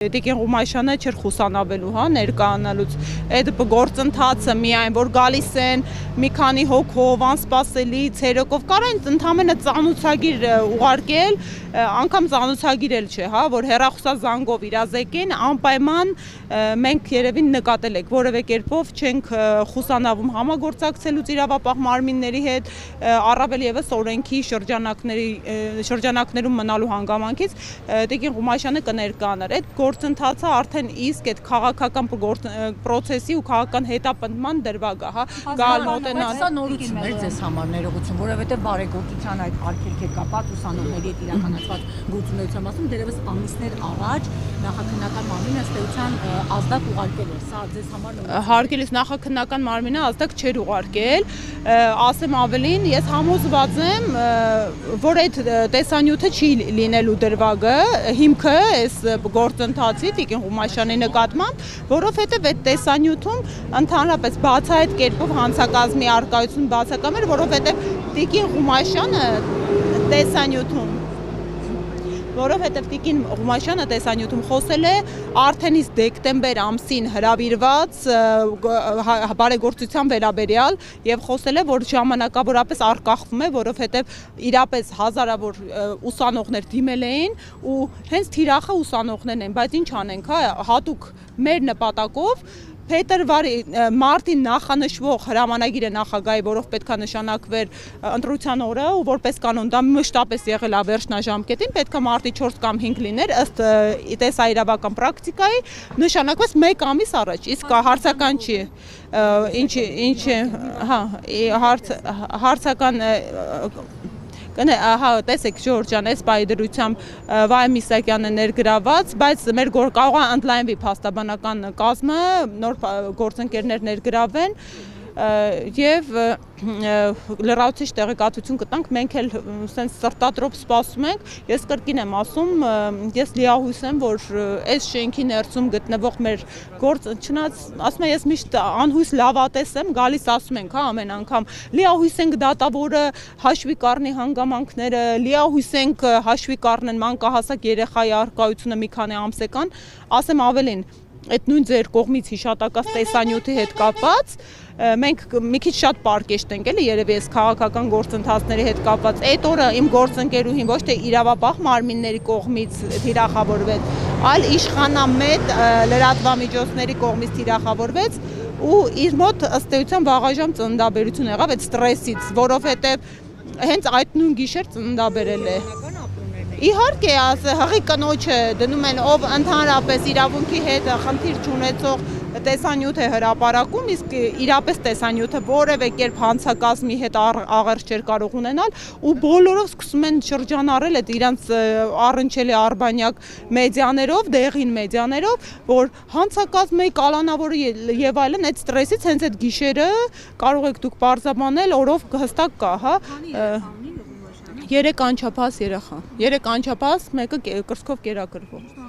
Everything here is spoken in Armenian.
Տիկին Ղումաշյանը չէր խուսանավելու, հա, ներկայանալուց, այդ գործընթացը միայն, որ գալիս են մի քանի հոգով, անսպասելի, ցերեկով, կարան ընդամենը ծանուցագիր ուղարկել, անգամ ծանուցագիր էլ չէ, հա, որ հեռախոսազանգով իրազեկեն, անպայման մենք երևին նկատել եք, որևէ կերպով չենք խուսանավում համագործակցելուց իրավապահ մարմինների հետ, առավել եւս օրենքի շրջանակներում մնալու հանգամանքից, Տիկին Ղումաշյանը կներկայանար, այդ գործընթացը արդեն իսկ այդ քաղաքական պրոցեսի ու քաղաքական հետապնդման դրվագ է, հա, գալ մոտենալ։ Սա նորություն էր ձեզ համար ներողություն, որովհետև բարեգործության այդ արգելքի հետ կապված ուսանողների հետ իրականացված գործունեության մասում դերևս ամիսներ առաջ նախաքննական մարմինը ըստ էության ազդակ ուղարկել էր, սա ձեզ համար նորություն։ Հարգելիս նախաքննական մարմինը ազդակ չէր ուղարկել, ասեմ ավելին, ես համոզված եմ, որ այդ տեսանյութը չի լինելու դրվագը, հիմքը այս գործընթացի Տիկին Ղումաշյանի նկատմամբ, որովհետև այդ տեսանյութում ընդհանրապես բացահայտ կերպով հանցակազմի առկայություն բացակամ էր, որովհետև Տիկին Ղումաշյանը տեսանյութում խոսել է արդեն իսկ դեկտեմբեր ամսին հրավիրված բարեգործության վերաբերյալ եւ խոսել է, որ ժամանակավորապես արկախվում է, որովհետեւ իրապես հազարավոր ուսանողներ դիմել էին ու հենց թիրախը ուսանողներն են, բայց ինչ անենք, հա, հատուկ մեր նպատակով մարտին նախանշվող հրամանագիրը նախագահի, որով պետք է նշանակվեր ընտրության օրը ու որպես կանոն դա մշտապես եղել է վերջնաժամկետին, պետք է մարտի 4 կամ 5 լիներ, ըստ տեսաիրավական պրակտիկայի նշանակվեց 1 ամիս առաջ, իսկ հարցական չի, հարցական Հա, տեսեք Ժորժ ջան, այս պայդրությամբ Վահե Միսակյանը ներգրաված, բայց մեր կարող է ընդլայնվի փաստաբանական կազմը, նոր գործընկերներ ներգրավեն եւ լրացուցիչ տեղեկատվություն կտանք, մենք էլ սենց սրտատրոփ սպասում ենք, ես կրկին եմ ասում, ես լիահույս եմ, որ այս շենքի ներսում գտնվող մեր չնայած ասում եմ, ես միշտ անհույս լավատես եմ, գալիս ասում ենք, հա, ամեն անգամ, լիահույս ենք դատավորը հաշվի կառնի հանգամանքները, լիահույս ենք հաշվի կառնեն մանկահասակ երեխայի առկայությունը մի քանի ամսեկան, ասեմ ավելին, այդ նույն ձեր կողմից հիշատակած տեսանյութի հետ կապված մենք մի քիչ շատ պարկեշտ ենք էլի երևի այս քաղաքական գործընթացների հետ կապված այդ օրը իմ գործընկերուհին ոչ թե իրավապահ մարմինների կողմից թիրախավորվեց, այլ իշխանամետ լրատվամիջոցների կողմից թիրախավորվեց ու իր մոտ ըստ էության վաղաժամ ծննդաբերություն եղավ այդ ստրեսից, որովհետև հենց այդ նույն գիշեր ծննդաբերել է։ Իհարկե, հղի կնոջը դնում են, ով ընդհանրապես իրավունքի հետ խնդիր չունեցող տեսանյութ է հրապարակում, իսկ իրապես տեսանյութը որևէ կերպ հանցակազմի հետ աղերս չէր կարող ունենալ ու բոլորով սկսում են շրջանառել այդ իրանց առնչելի արբանյակ մեդիաներով, դեղին մեդիաներով, որ հանցակազմի կալանավորը եւ այլն այդ ստրեսից հենց այդ գիշերը կարող եք դուք պարզաբանել, օրով հստակ կա, հա։ 3 անչափահաս երեխա, 3 անչափահաս, մեկը կրծքով կերակրվող։